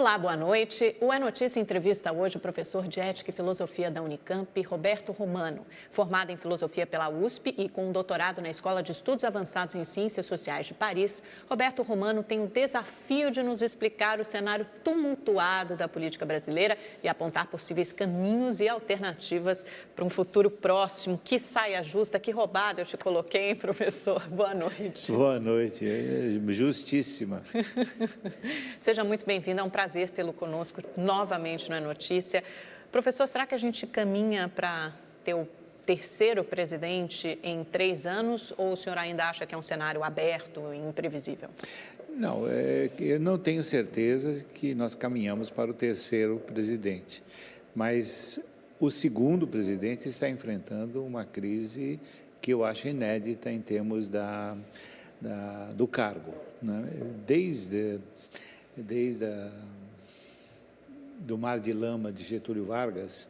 Olá, boa noite. O É Notícia entrevista hoje o professor de Ética e Filosofia da Unicamp, Roberto Romano. Formado em Filosofia pela USP e com um doutorado na Escola de Estudos Avançados em Ciências Sociais de Paris, Roberto Romano tem o desafio de nos explicar o cenário tumultuado da política brasileira e apontar possíveis caminhos e alternativas para um futuro próximo. Que saia justa, que roubada eu te coloquei, hein, professor? Boa noite. Boa noite, justíssima. Seja muito bem-vindo, é um prazer tê-lo conosco novamente na Notícia. Professor, será que a gente caminha para ter o terceiro presidente em 3 anos ou o senhor ainda acha que é um cenário aberto e imprevisível? Não, eu não tenho certeza que nós caminhamos para o terceiro presidente, mas o segundo presidente está enfrentando uma crise que eu acho inédita em termos do cargo, né? Desde do mar de lama de Getúlio Vargas,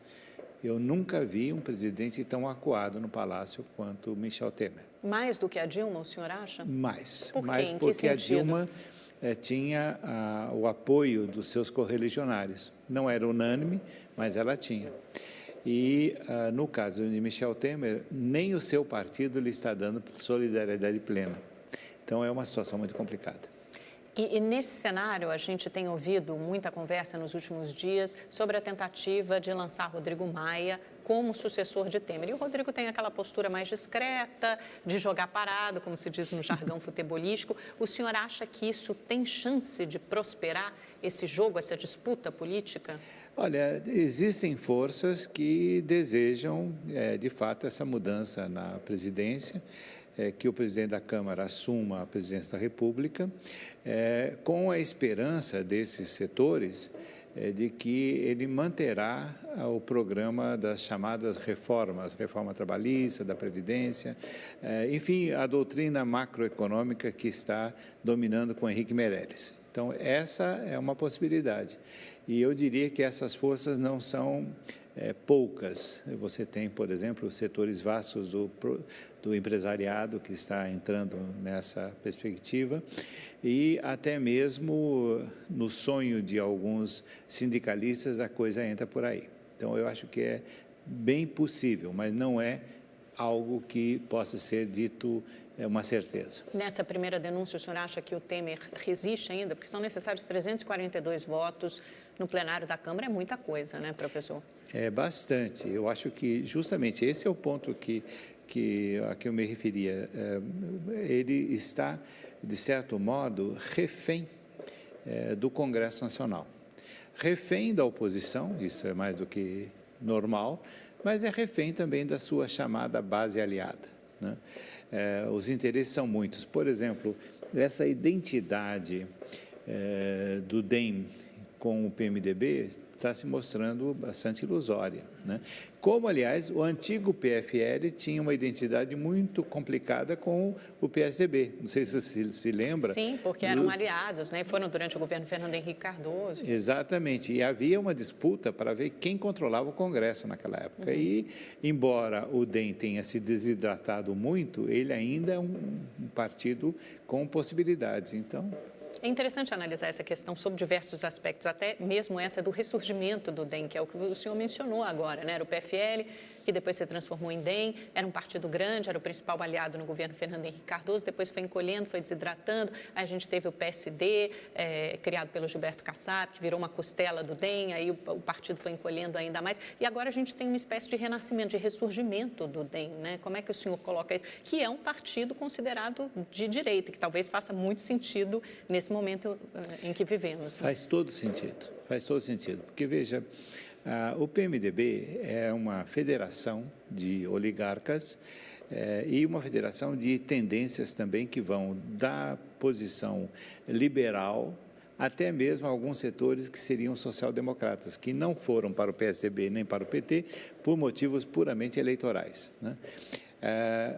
eu nunca vi um presidente tão acuado no palácio quanto Michel Temer. Mais do que a Dilma, o senhor acha? Mais, Por quê? mais Em que porque a sentido? Dilma tinha o apoio dos seus correligionários. Não era unânime, mas ela tinha. E, no caso de Michel Temer, nem o seu partido lhe está dando solidariedade plena. Então, é uma situação muito complicada. E nesse cenário, a gente tem ouvido muita conversa nos últimos dias sobre a tentativa de lançar Rodrigo Maia como sucessor de Temer. E o Rodrigo tem aquela postura mais discreta, de jogar parado, como se diz no jargão futebolístico. O senhor acha que isso tem chance de prosperar, esse jogo, essa disputa política? Olha, existem forças que desejam, de fato, essa mudança na presidência, que o presidente da Câmara assuma a presidência da República, com a esperança desses setores de que ele manterá o programa das chamadas reformas, reforma trabalhista, da Previdência, enfim, a doutrina macroeconômica que está dominando com Henrique Meirelles. Então, essa é uma possibilidade. E eu diria que essas forças não são poucas. Você tem, por exemplo, setores vastos do empresariado que está entrando nessa perspectiva e até mesmo no sonho de alguns sindicalistas a coisa entra por aí. Então, eu acho que é bem possível, mas não é algo que possa ser dito uma certeza. Nessa primeira denúncia, o senhor acha que o Temer resiste ainda? Porque são necessários 342 votos no plenário da Câmara, é muita coisa, né, professor? É bastante. Eu acho que justamente esse é o ponto a que eu me referia. Ele está, de certo modo, refém do Congresso Nacional. Refém da oposição, isso é mais do que normal, mas é refém também da sua chamada base aliada, né? Os interesses são muitos. Por exemplo, essa identidade do DEM com o PMDB está se mostrando bastante ilusória, né? Como, aliás, o antigo PFL tinha uma identidade muito complicada com o PSDB. Não sei se você se lembra. Sim, porque eram aliados, né? Foram durante o governo Fernando Henrique Cardoso. Exatamente. E havia uma disputa para ver quem controlava o Congresso naquela época. E, embora o DEM tenha se desidratado muito, ele ainda é um partido com possibilidades. Então, é interessante analisar essa questão sob diversos aspectos, até mesmo essa do ressurgimento do DEM, que é o que o senhor mencionou agora, né? Era o PFL, que depois se transformou em DEM, era um partido grande, era o principal aliado no governo Fernando Henrique Cardoso, depois foi encolhendo, foi desidratando, aí a gente teve o PSD, criado pelo Gilberto Kassab, que virou uma costela do DEM, aí o partido foi encolhendo ainda mais, e agora a gente tem uma espécie de renascimento, de ressurgimento do DEM, né? Como é que o senhor coloca isso? Que é um partido considerado de direita, que talvez faça muito sentido nesse momento em que vivemos. Né? Faz todo sentido, porque veja, o PMDB é uma federação de oligarcas e uma federação de tendências também que vão da posição liberal até mesmo alguns setores que seriam social-democratas, que não foram para o PSDB nem para o PT por motivos puramente eleitorais, né?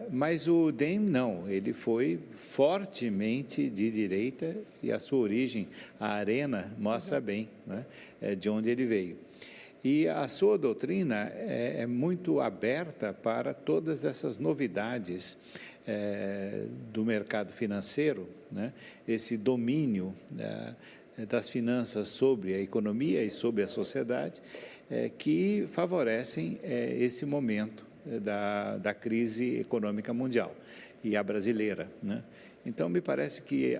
Mas o DEM não, ele foi fortemente de direita e a sua origem, a Arena, mostra bem, né, de onde ele veio. E a sua doutrina é muito aberta para todas essas novidades do mercado financeiro, né, esse domínio das finanças sobre a economia e sobre a sociedade, que favorecem esse momento da crise econômica mundial e a brasileira, né? Então, me parece que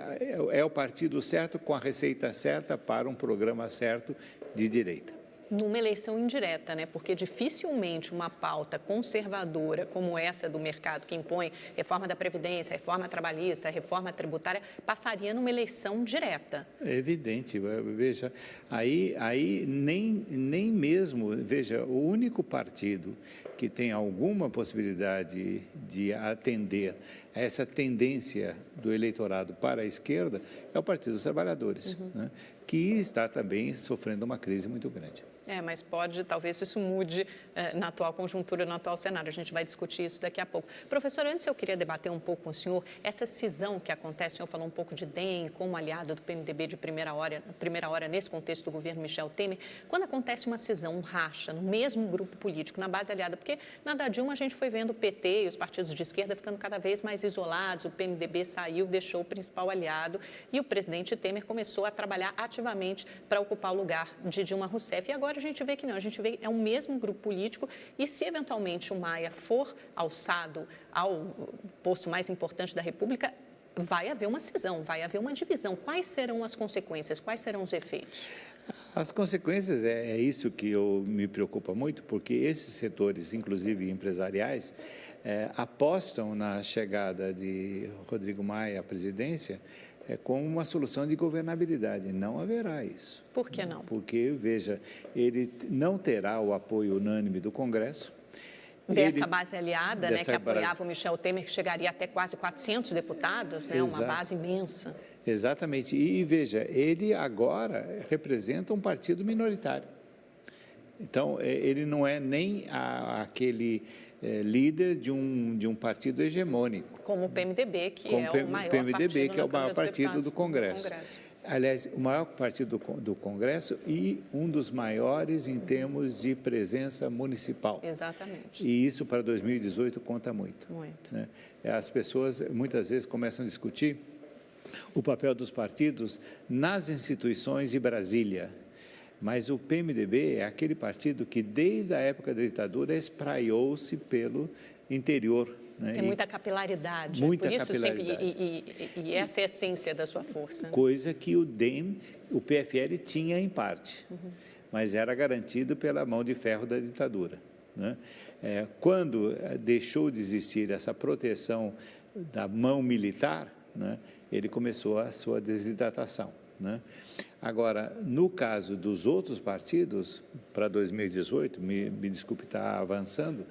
é o partido certo com a receita certa para um programa certo de direita. Numa eleição indireta, né? Porque dificilmente uma pauta conservadora como essa do mercado, que impõe reforma da Previdência, reforma trabalhista, reforma tributária, passaria numa eleição direta. É evidente, veja, aí nem mesmo, veja, o único partido que tem alguma possibilidade de atender a essa tendência do eleitorado para a esquerda é o Partido dos Trabalhadores, né? Que está também sofrendo uma crise muito grande. Mas talvez isso mude na atual conjuntura, no atual cenário. A gente vai discutir isso daqui a pouco. Professor, antes eu queria debater um pouco com o senhor essa cisão que acontece. O senhor falou um pouco de DEM como aliado do PMDB de primeira hora nesse contexto do governo Michel Temer. Quando acontece uma cisão, um racha no mesmo grupo político, na base aliada, porque na da Dilma a gente foi vendo o PT e os partidos de esquerda ficando cada vez mais isolados, o PMDB saiu, deixou o principal aliado e o presidente Temer começou a trabalhar ativamente para ocupar o lugar de Dilma Rousseff. E agora a gente vê que não, a gente vê que é o mesmo grupo político e se eventualmente o Maia for alçado ao posto mais importante da República, vai haver uma cisão, vai haver uma divisão. Quais serão as consequências, quais serão os efeitos? As consequências é isso que me preocupa muito, porque esses setores, inclusive empresariais, apostam na chegada de Rodrigo Maia à presidência como uma solução de governabilidade. Não haverá isso. Por que não? Porque, veja, ele não terá o apoio unânime do Congresso. Dessa base aliada, né, que apoiava o Michel Temer, que chegaria até quase 400 deputados, né, uma base imensa. Exatamente. E, veja, ele agora representa um partido minoritário. Então, ele não é nem aquele líder de um partido hegemônico. Como o PMDB, que é o maior partido, que é o maior partido do Congresso. Aliás, o maior partido do Congresso e um dos maiores em termos de presença municipal. Exatamente. E isso para 2018 conta muito. Muito. Né? As pessoas muitas vezes começam a discutir o papel dos partidos nas instituições de Brasília. Mas o PMDB é aquele partido que, desde a época da ditadura, espraiou-se pelo interior. Né? Tem muita capilaridade. Muita por isso capilaridade. Sempre, e essa é a essência da sua força. Coisa que o DEM, o PFL, tinha em parte, mas era garantido pela mão de ferro da ditadura. Né? Quando deixou de existir essa proteção da mão militar, né, ele começou a sua desidratação. Né? Agora, no caso dos outros partidos, para 2018, me desculpe estar avançando,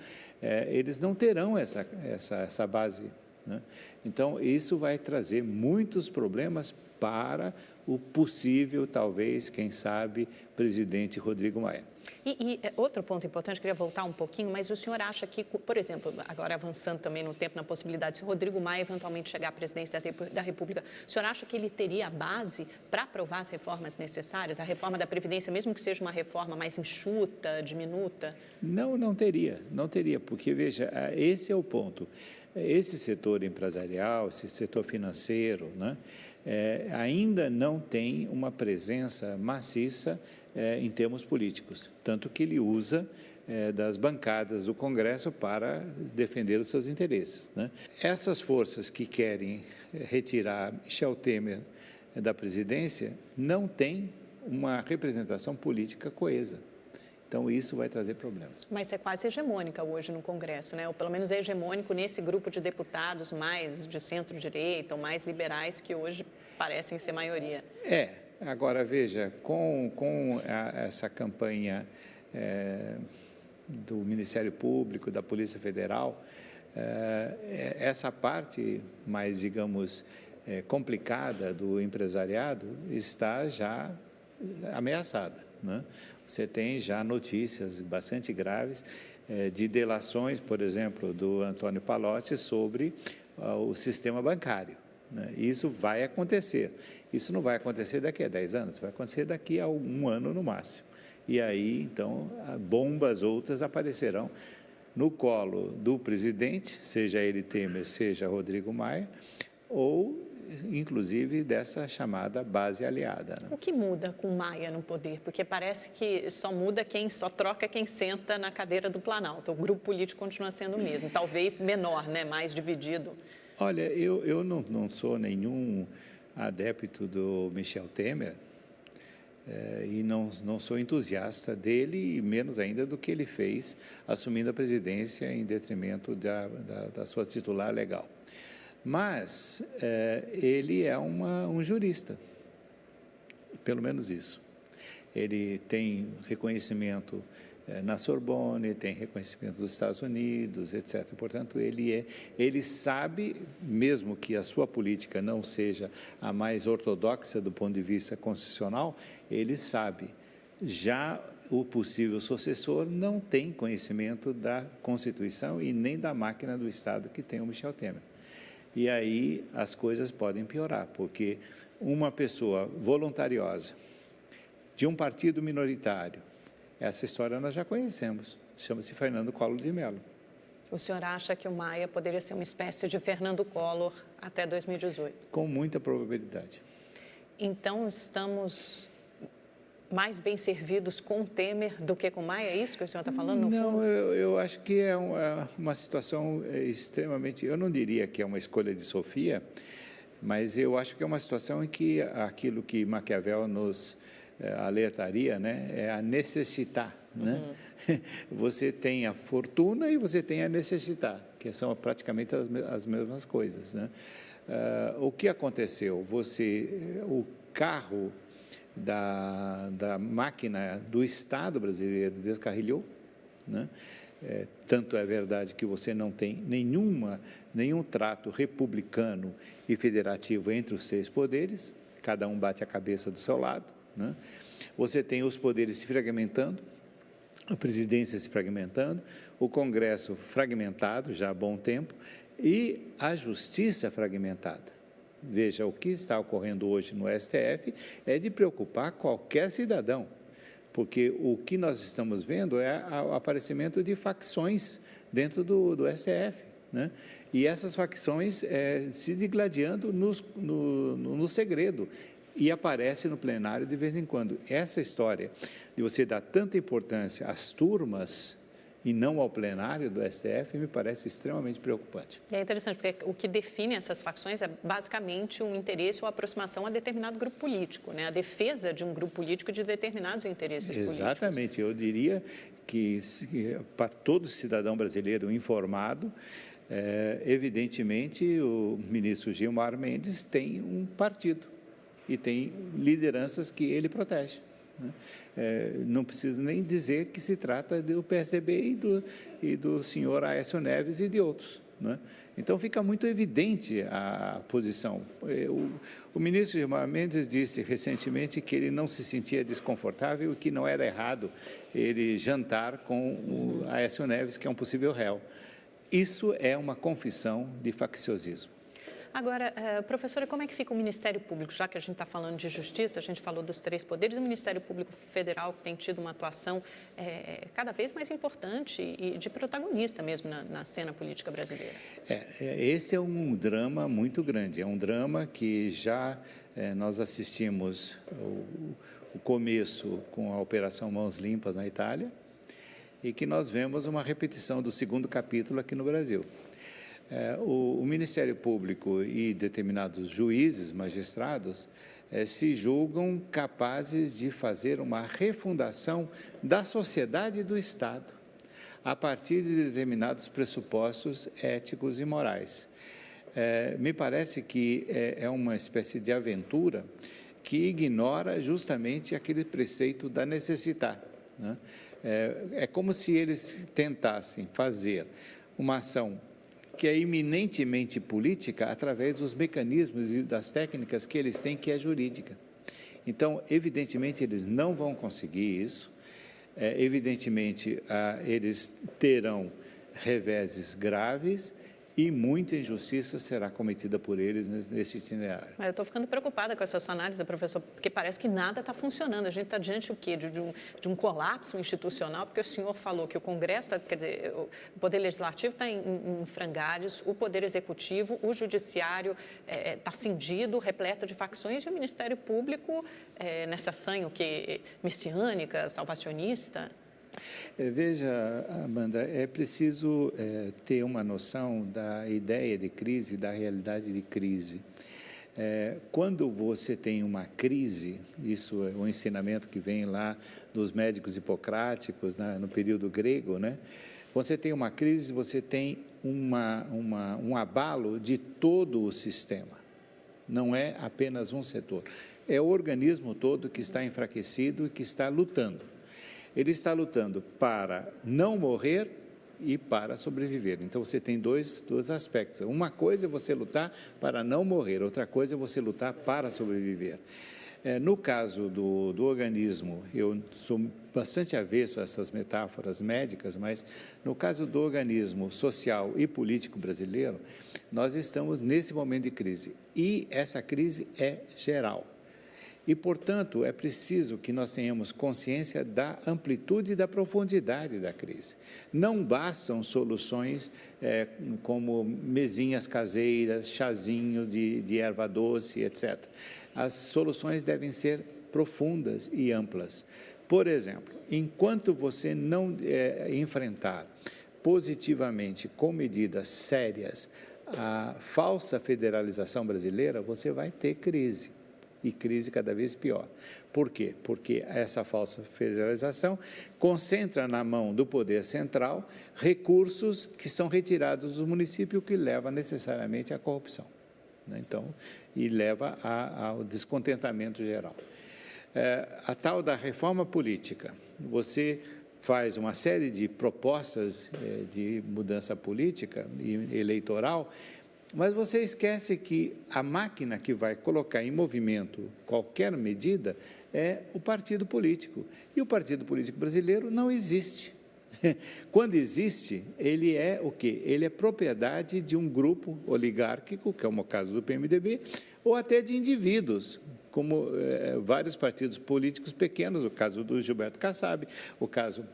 eles não terão essa base. Né? Então, isso vai trazer muitos problemas para o possível, talvez, quem sabe, presidente Rodrigo Maia. E outro ponto importante, queria voltar um pouquinho, mas o senhor acha que, por exemplo, agora avançando também no tempo, na possibilidade, se o Rodrigo Maia eventualmente chegar à presidência da República, o senhor acha que ele teria a base para aprovar as reformas necessárias? A reforma da Previdência, mesmo que seja uma reforma mais enxuta, diminuta? Não teria, porque, veja, esse é o ponto. Esse setor empresarial, esse setor financeiro, né, ainda não tem uma presença maciça em termos políticos, tanto que ele usa das bancadas do Congresso para defender os seus interesses. Né? Essas forças que querem retirar Michel Temer da presidência não têm uma representação política coesa. Então, isso vai trazer problemas. Mas é quase hegemônica hoje no Congresso, né? Ou pelo menos é hegemônico nesse grupo de deputados mais de centro-direita ou mais liberais que hoje parecem ser maioria. Agora, veja, com essa campanha do Ministério Público, da Polícia Federal, essa parte mais, digamos, complicada do empresariado está já ameaçada, né? Você tem já notícias bastante graves de delações, por exemplo, do Antônio Pallotti sobre o sistema bancário. Né? Isso vai acontecer. Isso não vai acontecer daqui a 10 anos, vai acontecer daqui a 1 ano no máximo. E aí, então, bombas outras aparecerão no colo do presidente, seja ele Temer, seja Rodrigo Maia, ou inclusive dessa chamada base aliada, né? O que muda com Maia no poder? Porque parece que só troca quem senta na cadeira do Planalto. O grupo político continua sendo o mesmo, talvez menor, né? Mais dividido. Olha, eu não sou nenhum adepto do Michel Temer, e não sou entusiasta dele, e menos ainda do que ele fez assumindo a presidência em detrimento da sua titular legal. Mas ele é um jurista, pelo menos isso. Ele tem reconhecimento na Sorbonne, tem reconhecimento dos Estados Unidos, etc. Portanto, ele sabe, mesmo que a sua política não seja a mais ortodoxa do ponto de vista constitucional, ele sabe. Já o possível sucessor não tem conhecimento da Constituição e nem da máquina do Estado que tem o Michel Temer. E aí as coisas podem piorar, porque uma pessoa voluntariosa de um partido minoritário, essa história nós já conhecemos, chama-se Fernando Collor de Mello. O senhor acha que o Maia poderia ser uma espécie de Fernando Collor até 2018? Com muita probabilidade. Então, estamos mais bem servidos com Temer do que com Maia? É isso que o senhor está falando, no fundo? Não, eu acho que é uma situação extremamente... Eu não diria que é uma escolha de Sofia, mas eu acho que é uma situação em que aquilo que Maquiavel nos alertaria, né, é a necessitar, né? Você tem a fortuna e você tem a necessitar, que são praticamente as mesmas coisas, né? O que aconteceu? O carro da máquina do Estado brasileiro descarrilhou, né? Tanto é verdade que você não tem nenhum trato republicano e federativo entre os três poderes, cada um bate a cabeça do seu lado, né? Você tem os poderes se fragmentando, a presidência se fragmentando, o Congresso fragmentado já há bom tempo e a justiça fragmentada. Veja, o que está ocorrendo hoje no STF é de preocupar qualquer cidadão, porque o que nós estamos vendo é o aparecimento de facções dentro do STF, né? E essas facções se digladiando no segredo. E aparece no plenário de vez em quando. Essa história de você dar tanta importância às turmas e não ao plenário do STF me parece extremamente preocupante. É interessante, porque o que define essas facções é basicamente um interesse ou aproximação a determinado grupo político, né? A defesa de um grupo político de determinados interesses políticos. Exatamente. Eu diria que para todo cidadão brasileiro informado, evidentemente o ministro Gilmar Mendes tem um partido e tem lideranças que ele protege, né? Não preciso nem dizer que se trata do PSDB e do senhor Aécio Neves e de outros, né? Então, fica muito evidente a posição. O ministro Gilmar Mendes disse recentemente que ele não se sentia desconfortável e que não era errado ele jantar com o Aécio Neves, que é um possível réu. Isso é uma confissão de facciosismo. Agora, professora, como é que fica o Ministério Público? Já que a gente está falando de justiça, a gente falou dos três poderes, o Ministério Público Federal que tem tido uma atuação cada vez mais importante e de protagonista mesmo na cena política brasileira. Esse é um drama muito grande, é um drama que já nós assistimos o começo com a Operação Mãos Limpas na Itália e que nós vemos uma repetição do segundo capítulo aqui no Brasil. O Ministério Público e determinados juízes, magistrados, se julgam capazes de fazer uma refundação da sociedade e do Estado, a partir de determinados pressupostos éticos e morais. Me parece que é uma espécie de aventura que ignora justamente aquele preceito da necessitar, né? É como se eles tentassem fazer uma ação que é eminentemente política através dos mecanismos e das técnicas que eles têm, que é jurídica. Então, evidentemente, eles não vão conseguir isso, evidentemente, eles terão reveses graves e muita injustiça será cometida por eles nesse itinerário. Eu estou ficando preocupada com essa sua análise, professor, porque parece que nada está funcionando. A gente está diante o quê? De um colapso institucional, porque o senhor falou que o Congresso, quer dizer, o Poder Legislativo está em frangalhos, o Poder Executivo, o Judiciário está cindido, repleto de facções, e o Ministério Público nessa sanha messiânica, salvacionista. Veja, Amanda, é preciso ter uma noção da ideia de crise, da realidade de crise. Quando você tem uma crise, isso é um ensinamento que vem lá dos médicos hipocráticos, no período grego, né? Você tem uma crise, você tem um abalo de todo o sistema. Não é apenas um setor. É o organismo todo que está enfraquecido e que está lutando. Ele está lutando para não morrer e para sobreviver. Então, você tem dois aspectos. Uma coisa é você lutar para não morrer, outra coisa é você lutar para sobreviver. No caso do organismo, eu sou bastante avesso a essas metáforas médicas, mas no caso do organismo social e político brasileiro, nós estamos nesse momento de crise. E essa crise é geral. E, portanto, é preciso que nós tenhamos consciência da amplitude e da profundidade da crise. Não bastam soluções como mesinhas caseiras, chazinhos de erva doce, etc. As soluções devem ser profundas e amplas. Por exemplo, enquanto você não enfrentar positivamente, com medidas sérias, a falsa federalização brasileira, você vai ter crise. E crise cada vez pior. Por quê? Porque essa falsa federalização concentra na mão do poder central recursos que são retirados do município, o que leva necessariamente à corrupção, né? Então, e leva ao descontentamento geral. A tal da reforma política, você faz uma série de propostas de mudança política e eleitoral, mas você esquece que a máquina que vai colocar em movimento qualquer medida é o partido político. E o partido político brasileiro não existe. Quando existe, ele é o quê? Ele é propriedade de um grupo oligárquico, que é o caso do PMDB, ou até de indivíduos, como vários partidos políticos pequenos, o caso do Gilberto Kassab, o caso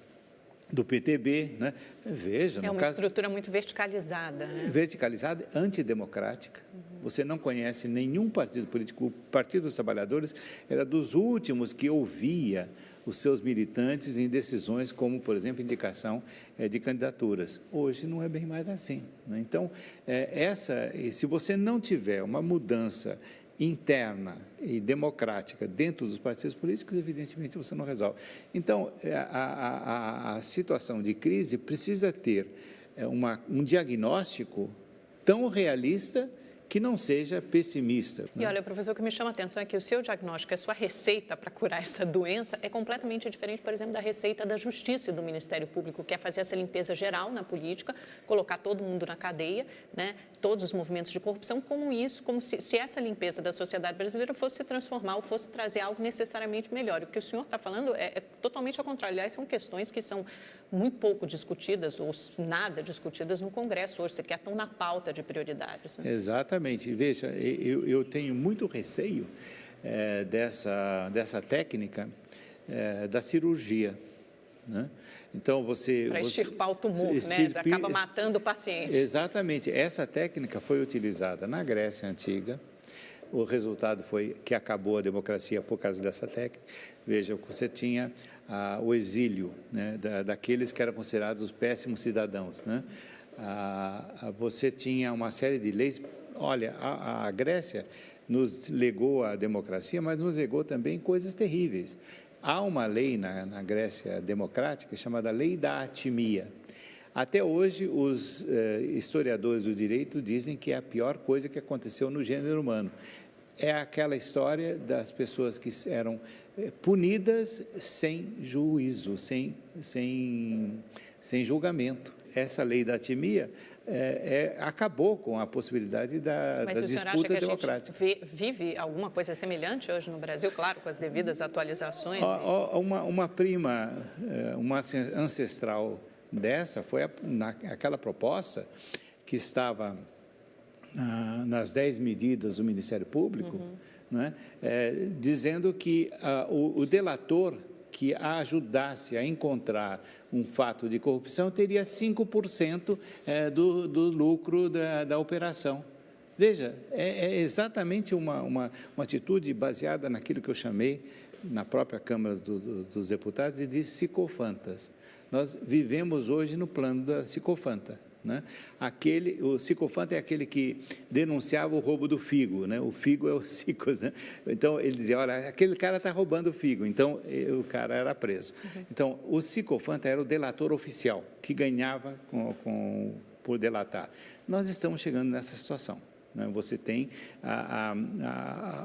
do PTB, né? Veja, é uma estrutura muito verticalizada, né? Verticalizada, antidemocrática. Você não conhece nenhum partido político. O Partido dos Trabalhadores era dos últimos que ouvia os seus militantes em decisões como, por exemplo, indicação de candidaturas. Hoje não é bem mais assim, né? Então, se você não tiver uma mudança interna e democrática dentro dos partidos políticos, evidentemente você não resolve. Então, a situação de crise precisa ter um diagnóstico tão realista que não seja pessimista, né? E olha, professor, o que me chama a atenção é que o seu diagnóstico, a sua receita para curar essa doença é completamente diferente, por exemplo, da receita da Justiça e do Ministério Público, que é fazer essa limpeza geral na política, colocar todo mundo na cadeia, né? Todos os movimentos de corrupção, como se essa limpeza da sociedade brasileira fosse se transformar ou fosse trazer algo necessariamente melhor. O que o senhor está falando é totalmente ao contrário. Aliás, são questões que são muito pouco discutidas ou nada discutidas no Congresso hoje, sequer estão na pauta de prioridades, né? Exatamente. Veja, eu tenho muito receio dessa técnica da cirurgia, né? Então, para extirpar o tumor, né? Você acaba matando o paciente. Exatamente. Essa técnica foi utilizada na Grécia Antiga. O resultado foi que acabou a democracia por causa dessa técnica. Veja, você tinha o exílio, né, daqueles que eram considerados os péssimos cidadãos, né? Você tinha uma série de leis. Olha, a Grécia nos legou a democracia, mas nos legou também coisas terríveis. Há uma lei na Grécia democrática chamada Lei da Atimia. Até hoje, os historiadores do direito dizem que é a pior coisa que aconteceu no gênero humano. É aquela história das pessoas que eram punidas sem juízo, sem julgamento. Essa Lei da Atimia acabou com a possibilidade da disputa democrática. Mas o senhor acha que a gente vive alguma coisa semelhante hoje no Brasil, claro, com as devidas atualizações? Uma prima, uma ancestral dessa foi aquela proposta que estava nas 10 medidas do Ministério Público, né, dizendo que o delator que a ajudasse a encontrar um fato de corrupção teria 5% do lucro da operação. Veja, é exatamente uma atitude baseada naquilo que eu chamei, na própria Câmara dos Deputados, de sicofantas. Nós vivemos hoje no plano da sicofanta. Né? O sicofanta é aquele que denunciava o roubo do figo, né? O figo é o sicos, né? Então, ele dizia, olha, aquele cara está roubando o figo, então o cara era preso. Então, o sicofanta era o delator oficial, que ganhava por delatar. Nós estamos chegando nessa situação. Né? Você tem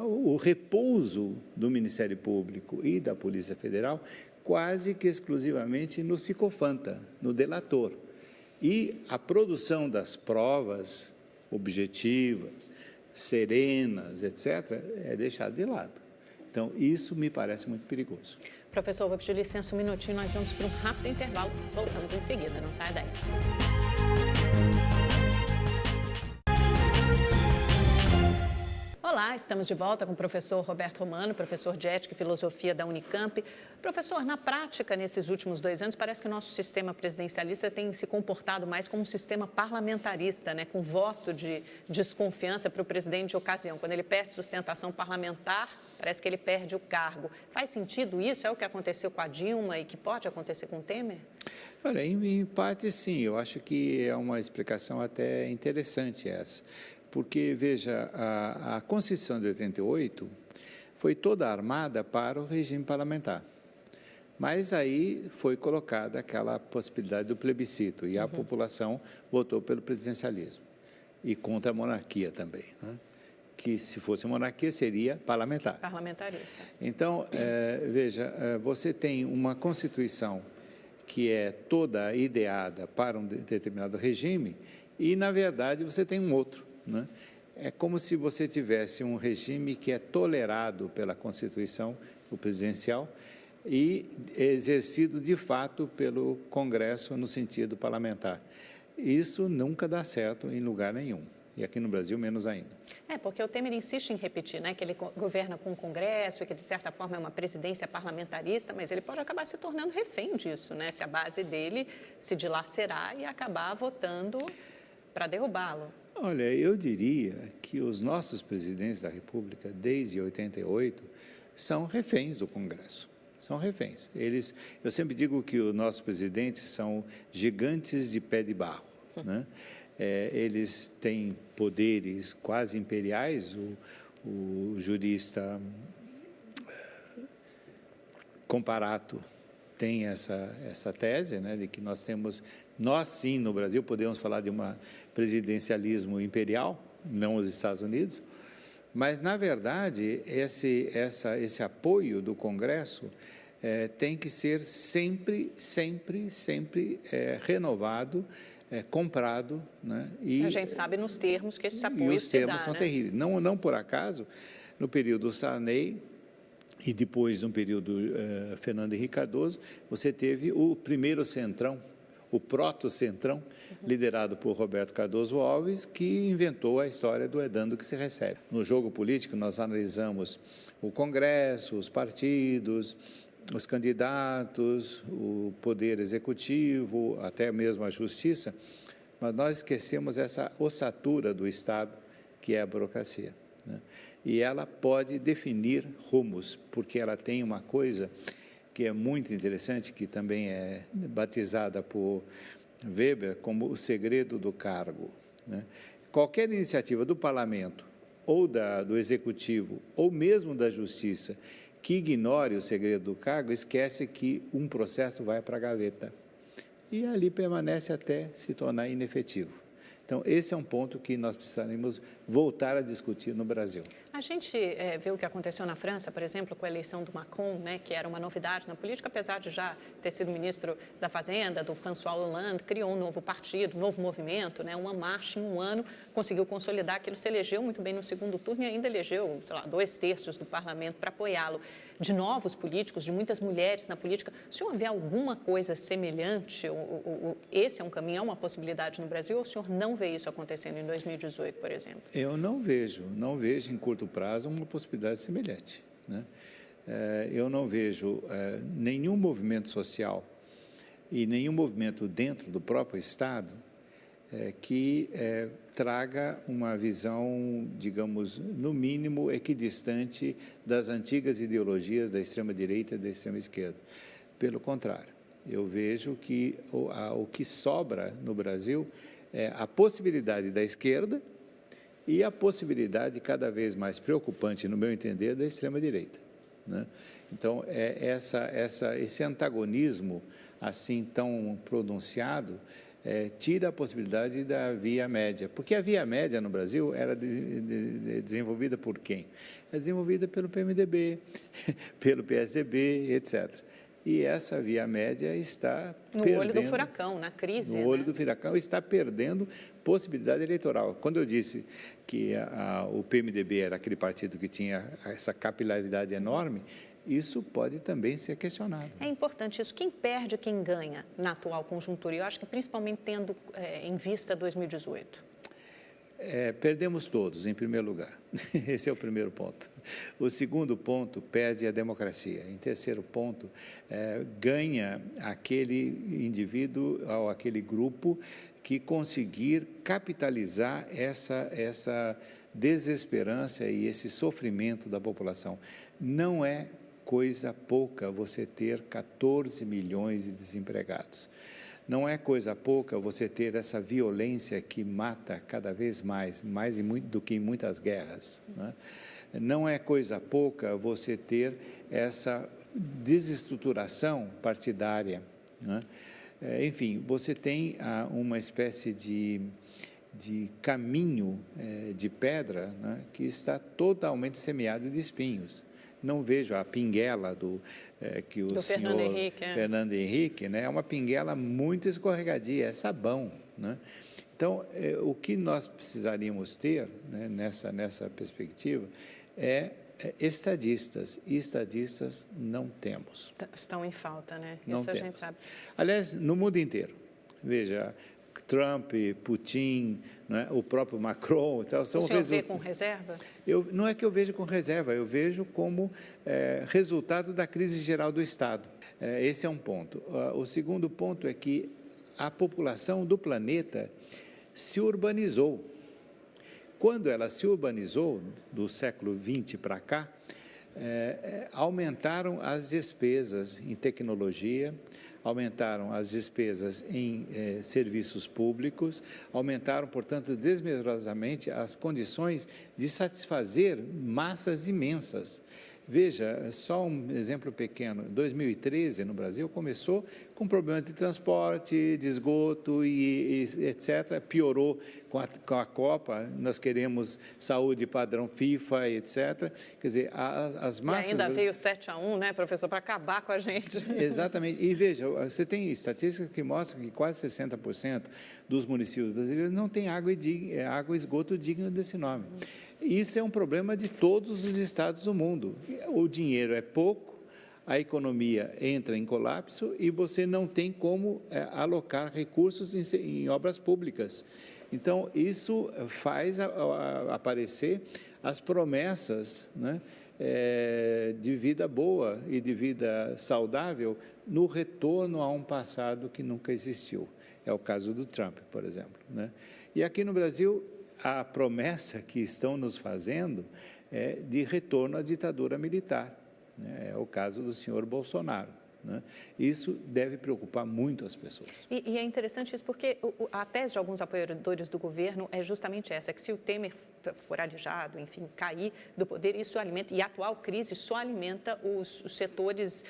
o repouso do Ministério Público e da Polícia Federal quase que exclusivamente no sicofanta, no delator. E a produção das provas objetivas, serenas, etc., é deixada de lado. Então, isso me parece muito perigoso. Professor, vou pedir licença um minutinho, nós vamos para um rápido intervalo. Voltamos em seguida, não saia daí. Olá, estamos de volta com o professor Roberto Romano, professor de Ética e Filosofia da Unicamp. Professor, na prática, nesses últimos 2 anos, parece que o nosso sistema presidencialista tem se comportado mais como um sistema parlamentarista, né, com voto de desconfiança para o presidente de ocasião. Quando ele perde sustentação parlamentar, parece que ele perde o cargo. Faz sentido isso? É o que aconteceu com a Dilma e que pode acontecer com o Temer? Olha, em parte, sim. Eu acho que é uma explicação até interessante essa. Porque, veja, a Constituição de 88 foi toda armada para o regime parlamentar. Mas aí foi colocada aquela possibilidade do plebiscito e a população votou pelo presidencialismo e contra a monarquia também, né? Que se fosse monarquia seria parlamentar. Parlamentarista. Então, veja, você tem uma Constituição que é toda ideada para um determinado regime e, na verdade, você tem um outro. Né? É como se você tivesse um regime que é tolerado pela Constituição, o presidencial, e exercido de fato pelo Congresso no sentido parlamentar. Isso nunca dá certo em lugar nenhum, e aqui no Brasil menos ainda. Porque o Temer insiste em repetir, né, que ele governa com o Congresso e que, de certa forma, é uma presidência parlamentarista, mas ele pode acabar se tornando refém disso, né, se a base dele se dilacerar e acabar votando para derrubá-lo. Olha, eu diria que os nossos presidentes da República, desde 88, são reféns do Congresso. São reféns. Eu sempre digo que os nossos presidentes são gigantes de pé de barro. Né? Eles têm poderes quase imperiais. O jurista Comparato tem essa tese, né, de que nós sim, no Brasil, podemos falar de um presidencialismo imperial, não os Estados Unidos, mas, na verdade, esse apoio do Congresso tem que ser sempre renovado, comprado. Né, a gente sabe nos termos que esse apoio se dá. E os termos são terríveis. Não por acaso, no período Sarney, e depois, no período Fernando Henrique Cardoso, você teve o primeiro centrão, o proto-centrão, liderado por Roberto Cardoso Alves, que inventou a história do é dando que se recebe. No jogo político, nós analisamos o Congresso, os partidos, os candidatos, o poder executivo, até mesmo a justiça, mas nós esquecemos essa ossatura do Estado, que é a burocracia, né? E ela pode definir rumos, porque ela tem uma coisa que é muito interessante, que também é batizada por Weber como o segredo do cargo. Né? Qualquer iniciativa do parlamento, ou do executivo, ou mesmo da justiça, que ignore o segredo do cargo, esquece que um processo vai para a gaveta. E ali permanece até se tornar inefetivo. Então, esse é um ponto que nós precisaremos voltar a discutir no Brasil. A gente vê o que aconteceu na França, por exemplo, com a eleição do Macron, né, que era uma novidade na política, apesar de já ter sido ministro da Fazenda, do François Hollande, criou um novo partido, um novo movimento, né, uma marcha em um ano, conseguiu consolidar aquilo, se elegeu muito bem no segundo turno e ainda elegeu, sei lá, 2/3 do parlamento para apoiá-lo. De novos políticos, de muitas mulheres na política, o senhor vê alguma coisa semelhante? Esse é um caminho, é uma possibilidade no Brasil, ou o senhor não vê isso acontecendo em 2018, por exemplo? Eu não vejo em curto prazo uma possibilidade semelhante, né? Eu não vejo nenhum movimento social e nenhum movimento dentro do próprio Estado que traga uma visão, digamos, no mínimo equidistante das antigas ideologias da extrema-direita e da extrema-esquerda. Pelo contrário, eu vejo que o que sobra no Brasil é a possibilidade da esquerda e a possibilidade cada vez mais preocupante, no meu entender, da extrema-direita, né? Então, esse antagonismo assim tão pronunciado tira a possibilidade da via média, porque a via média no Brasil era desenvolvida por quem? É desenvolvida pelo PMDB, pelo PSDB, etc. E essa via média está no olho do furacão, na crise. No olho do furacão, está perdendo possibilidade eleitoral. Quando eu disse que o PMDB era aquele partido que tinha essa capilaridade enorme, isso pode também ser questionado. É importante isso. Quem perde, quem ganha na atual conjuntura? Eu acho que principalmente tendo em vista 2018. Perdemos todos, em primeiro lugar. Esse é o primeiro ponto. O segundo ponto, perde a democracia. Em terceiro ponto, ganha aquele indivíduo ou aquele grupo que conseguir capitalizar essa desesperança e esse sofrimento da população. Não é coisa pouca você ter 14 milhões de desempregados. Não é coisa pouca você ter essa violência que mata cada vez mais do que em muitas guerras, né? Não é coisa pouca você ter essa desestruturação partidária, né? Enfim, você tem uma espécie de caminho de pedra, né, que está totalmente semeado de espinhos. Não vejo a pinguela que o senhor Fernando Henrique, né, é uma pinguela muito escorregadia, é sabão, né? Então, o que nós precisaríamos ter, né, nessa perspectiva é estadistas, e estadistas não temos. Estão em falta, né? Não Isso temos. A gente sabe. Aliás, no mundo inteiro, veja, Trump, Putin, né, o próprio Macron. Então, são o senhor vê com reserva? Não é que eu vejo com reserva, eu vejo como resultado da crise geral do Estado. Esse é um ponto. O segundo ponto é que a população do planeta se urbanizou. Quando ela se urbanizou, do século XX para cá, aumentaram as despesas em tecnologia, aumentaram as despesas em serviços públicos, aumentaram, portanto, desmesuradamente as condições de satisfazer massas imensas. Veja, só um exemplo pequeno, 2013 no Brasil começou com problemas de transporte, de esgoto e etc. Piorou com a Copa, nós queremos saúde padrão FIFA, etc. Quer dizer, as massas... E ainda veio 7-1, né, professor, para acabar com a gente. Exatamente. E veja, você tem estatísticas que mostram que quase 60% dos municípios brasileiros não têm água e esgoto digno desse nome. Isso é um problema de todos os estados do mundo. O dinheiro é pouco, a economia entra em colapso e você não tem como alocar recursos em obras públicas. Então, isso faz aparecer as promessas, né, de vida boa e de vida saudável no retorno a um passado que nunca existiu. É o caso do Trump, por exemplo, né? E aqui no Brasil, a promessa que estão nos fazendo é de retorno à ditadura militar, né? É o caso do senhor Bolsonaro, né? Isso deve preocupar muito as pessoas. E é interessante isso porque a tese de alguns apoiadores do governo é justamente essa, que se o Temer for alijado, enfim, cair do poder, isso alimenta, e a atual crise só alimenta os setores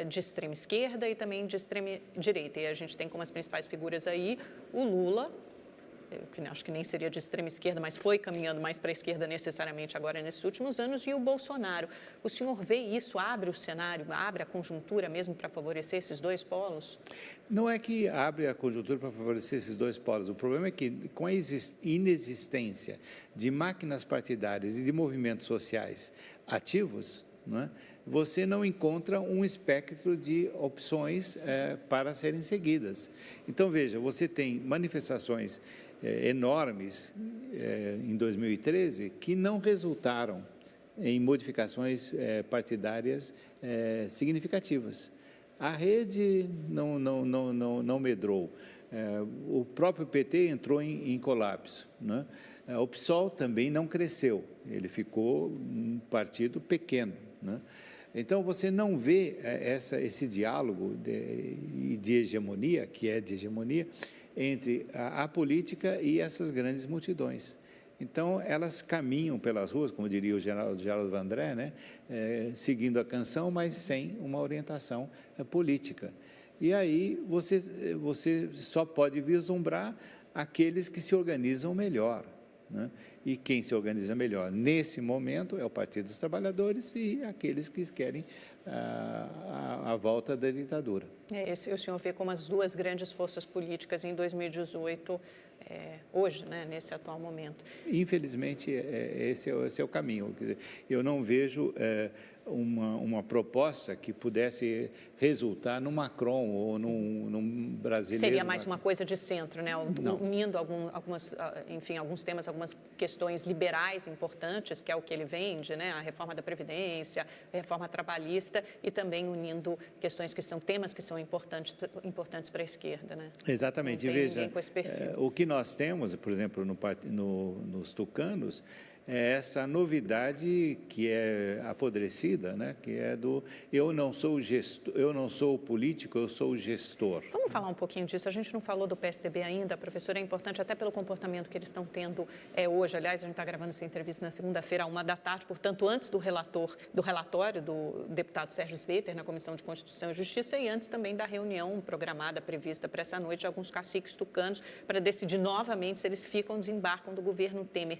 de extrema esquerda e também de extrema direita. E a gente tem como as principais figuras aí o Lula, que acho que nem seria de extrema esquerda, mas foi caminhando mais para a esquerda necessariamente agora nesses últimos anos, e o Bolsonaro. O senhor vê isso, abre o cenário, abre a conjuntura mesmo para favorecer esses dois polos? Não é que abre a conjuntura para favorecer esses dois polos. O problema é que, com a inexistência de máquinas partidárias e de movimentos sociais ativos, não é? Você não encontra um espectro de opções para serem seguidas. Então, veja, você tem manifestações enormes em 2013 que não resultaram em modificações partidárias significativas. A rede não medrou. O próprio PT entrou em colapso, né? O PSOL também não cresceu, ele ficou um partido pequeno, né? Então, você não vê esse diálogo de hegemonia, que é de hegemonia, entre a política e essas grandes multidões. Então, elas caminham pelas ruas, como diria o Geraldo Vandré, né? Seguindo a canção, mas sem uma orientação política. E aí você só pode vislumbrar aqueles que se organizam melhor, né? E quem se organiza melhor nesse momento é o Partido dos Trabalhadores e aqueles que querem a volta da ditadura. O senhor vê como as duas grandes forças políticas em 2018, hoje, né, nesse atual momento. Infelizmente, esse é o caminho. Quer dizer, eu não vejo uma proposta que pudesse resultar num Macron ou num brasileiro. Seria mais uma coisa de centro, né? Unindo alguns temas, algumas questões liberais importantes, que é o que ele vende, né? A reforma da Previdência, a reforma trabalhista, e também unindo questões que são temas que são importantes para a esquerda, né? Exatamente. Não tem Veja, ninguém com esse perfil. O que nós temos, por exemplo, nos tucanos, é essa novidade que é apodrecida, né? Que é do eu não sou político, eu sou gestor. Vamos falar um pouquinho disso. A gente não falou do PSDB ainda, professor, é importante até pelo comportamento que eles estão tendo hoje. Aliás, a gente está gravando essa entrevista na segunda-feira, à 13h, portanto, antes do relatório do deputado Sérgio Svetter na Comissão de Constituição e Justiça e antes também da reunião programada, prevista para essa noite, de alguns caciques tucanos para decidir novamente se eles desembarcam do governo Temer.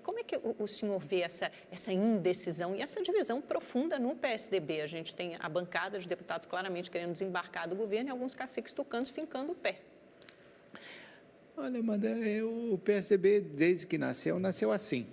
Como é que o senhor vê essa indecisão e essa divisão profunda no PSDB? A gente tem a bancada de deputados claramente querendo desembarcar do governo e alguns caciques tucanos fincando o pé. Olha, Amanda, o PSDB, desde que nasceu assim.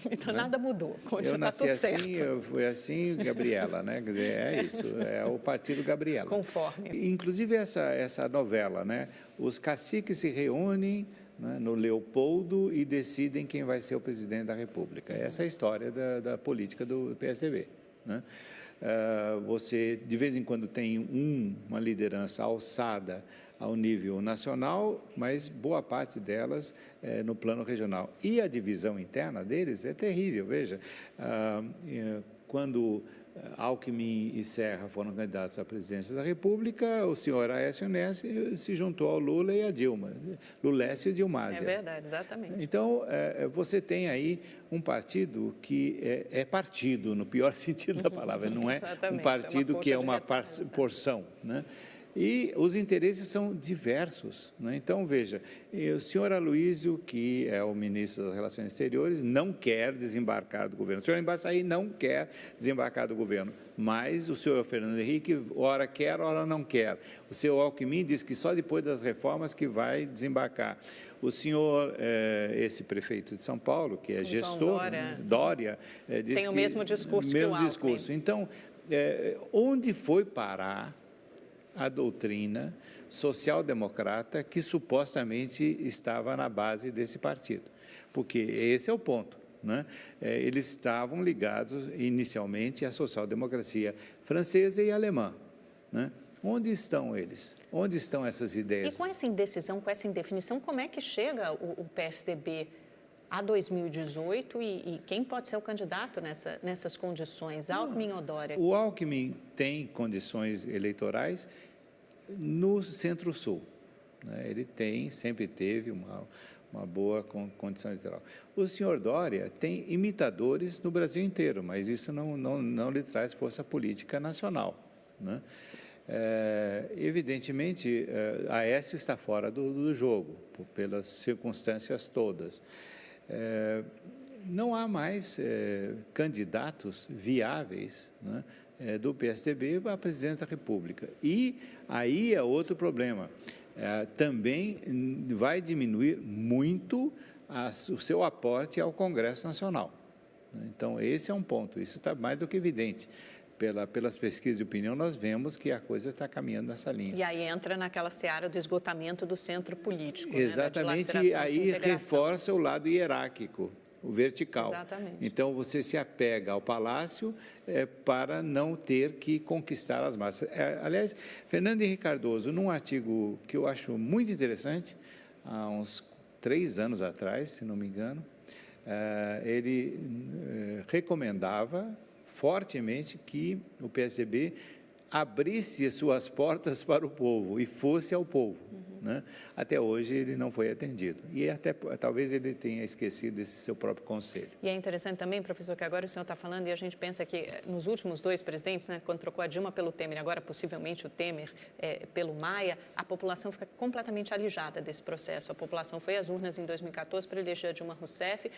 Então, né? Nada mudou, eu nasci tudo assim, certo. eu fui assim, Gabriela, né? Quer dizer, é isso, é o partido Gabriela. Conforme. Inclusive essa novela, né? Os caciques se reúnem, né, no Leopoldo e decidem quem vai ser o presidente da República. Essa é a história da política do PSDB, né? Você, de vez em quando, tem uma liderança alçada ao nível nacional, mas boa parte delas no plano regional. E a divisão interna deles é terrível. Veja, quando Alckmin e Serra foram candidatos à presidência da República, o senhor Aécio Neves se juntou ao Lula e à Dilma, Lulécio e Dilmásia. É verdade, exatamente. Então, você tem aí um partido que é partido, no pior sentido da palavra, não é um partido que é uma porção, né? E os interesses são diversos, né? Então, veja, o senhor Aloysio, que é o ministro das Relações Exteriores, não quer desembarcar do governo. O senhor Embaçaí não quer desembarcar do governo, mas o senhor Fernando Henrique, ora quer, ora não quer. O senhor Alckmin diz que só depois das reformas que vai desembarcar. O senhor, esse prefeito de São Paulo, que é gestor, Dória, diz tem o mesmo discurso que o Alckmin. Então, onde foi parar a doutrina social-democrata que supostamente estava na base desse partido? Porque esse é o ponto, né? Eles estavam ligados inicialmente à social-democracia francesa e alemã, né? Onde estão eles? Onde estão essas ideias? E com essa indecisão, com essa indefinição, como é que chega o PSDB a 2018 e quem pode ser o candidato nessas condições, Alckmin ou Dória? O Alckmin tem condições eleitorais no Centro-Sul, né? Ele sempre teve uma boa condição eleitoral. O senhor Dória tem imitadores no Brasil inteiro, mas isso não lhe traz força política nacional, né? Evidentemente, Aécio está fora do jogo, pelas circunstâncias todas. Não há mais candidatos viáveis, né, do PSDB à presidência da República. E aí é outro problema. Também vai diminuir muito o seu aporte ao Congresso Nacional. Então, esse é um ponto, isso está mais do que evidente. Pelas pesquisas de opinião, nós vemos que a coisa está caminhando nessa linha. E aí entra naquela seara do esgotamento do centro político. Exatamente, né? E aí reforça o lado hierárquico, o vertical. Exatamente. Então, você se apega ao palácio para não ter que conquistar as massas. Aliás, Fernando Henrique Cardoso, num artigo que eu acho muito interessante, há uns 3 anos atrás, se não me engano, ele recomendava fortemente que o PSDB abrisse suas portas para o povo e fosse ao povo. Né? Até hoje ele não foi atendido. E até talvez ele tenha esquecido esse seu próprio conselho. E é interessante também, professor, que agora o senhor está falando e a gente pensa que nos últimos 2 presidentes, né, quando trocou a Dilma pelo Temer, agora possivelmente o Temer pelo Maia, a população fica completamente alijada desse processo. A população foi às urnas em 2014 para eleger a Dilma Rousseff.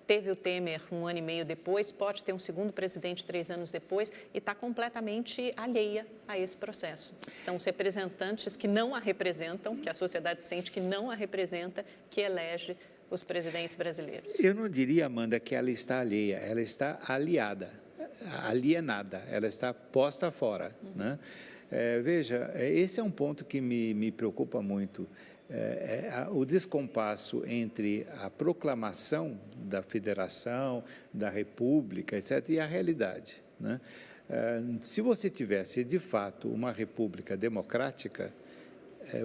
Teve o Temer 1 ano e meio depois, pode ter um segundo presidente 3 anos depois e está completamente alheia a esse processo. São os representantes que não a representam, que a sociedade sente que não a representa, que elege os presidentes brasileiros. Eu não diria, Amanda, que ela está alheia, ela está alienada, ela está posta fora. Né? Veja, esse é um ponto que me preocupa muito. O descompasso entre a proclamação da federação, da república, etc., e a realidade. Né? Se você tivesse, de fato, uma república democrática,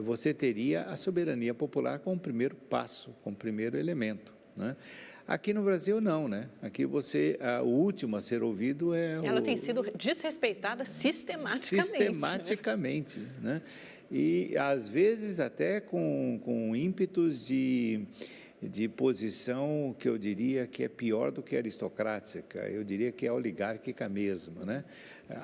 você teria a soberania popular como primeiro passo, como primeiro elemento. Né? Aqui no Brasil, não, né? Aqui o último a ser ouvido Ela tem sido desrespeitada sistematicamente. Sistematicamente, né? E, às vezes, até com ímpetos de posição que eu diria que é pior do que aristocrática, eu diria que é oligárquica mesmo, né?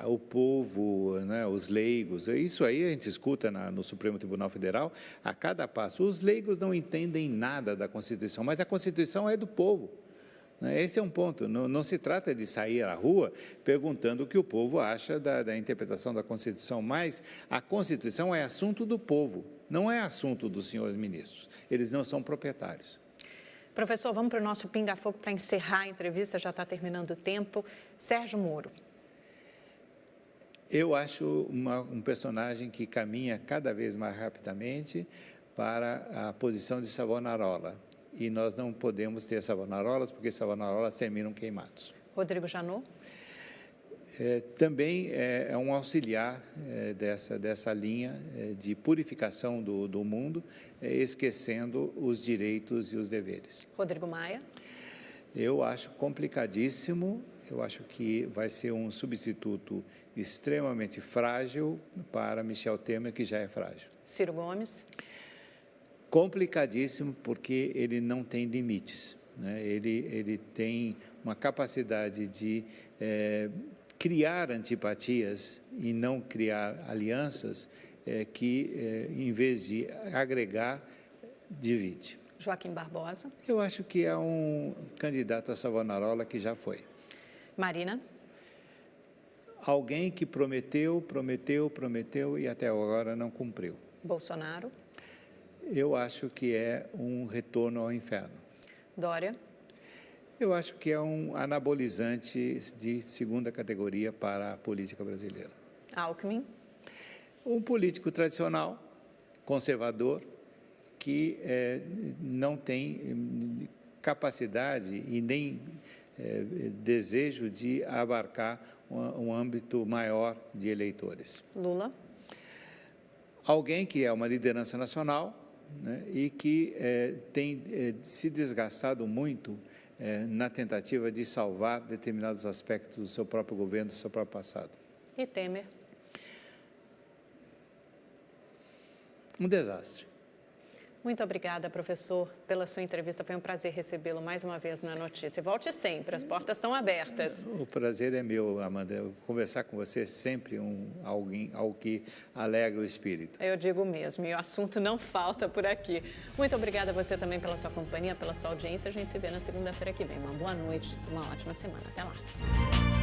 O povo, né, os leigos, isso aí a gente escuta no Supremo Tribunal Federal a cada passo. Os leigos não entendem nada da Constituição, mas a Constituição é do povo. Esse é um ponto, não se trata de sair à rua perguntando o que o povo acha da interpretação da Constituição, mas a Constituição é assunto do povo, não é assunto dos senhores ministros, eles não são proprietários. Professor, vamos para o nosso pinga-fogo para encerrar a entrevista, já está terminando o tempo. Sérgio Moro. Eu acho um personagem que caminha cada vez mais rapidamente para a posição de Savonarola. E nós não podemos ter Savonarolas, porque Savonarolas terminam queimados. Rodrigo Janot? Também é um auxiliar dessa linha de purificação do mundo, esquecendo os direitos e os deveres. Rodrigo Maia? Eu acho complicadíssimo, eu acho que vai ser um substituto extremamente frágil para Michel Temer, que já é frágil. Ciro Gomes? Complicadíssimo, porque ele não tem limites. Né? Ele tem uma capacidade de criar antipatias e não criar alianças que, em vez de agregar, divide. Joaquim Barbosa? Eu acho que é um candidato a Savonarola que já foi. Marina? Alguém que prometeu e até agora não cumpriu. Bolsonaro? Eu acho que é um retorno ao inferno. Dória? Eu acho que é um anabolizante de segunda categoria para a política brasileira. Alckmin? Um político tradicional, conservador, que não tem capacidade e nem desejo de abarcar um âmbito maior de eleitores. Lula? Alguém que é uma liderança nacional, né, e que tem se desgastado muito na tentativa de salvar determinados aspectos do seu próprio governo, do seu próprio passado. E Temer? Um desastre. Muito obrigada, professor, pela sua entrevista. Foi um prazer recebê-lo mais uma vez na Notícia. Volte sempre, as portas estão abertas. O prazer é meu, Amanda. Conversar com você é sempre algo que alegra o espírito. Eu digo mesmo, e o assunto não falta por aqui. Muito obrigada a você também pela sua companhia, pela sua audiência. A gente se vê na segunda-feira que vem. Uma boa noite, uma ótima semana. Até lá.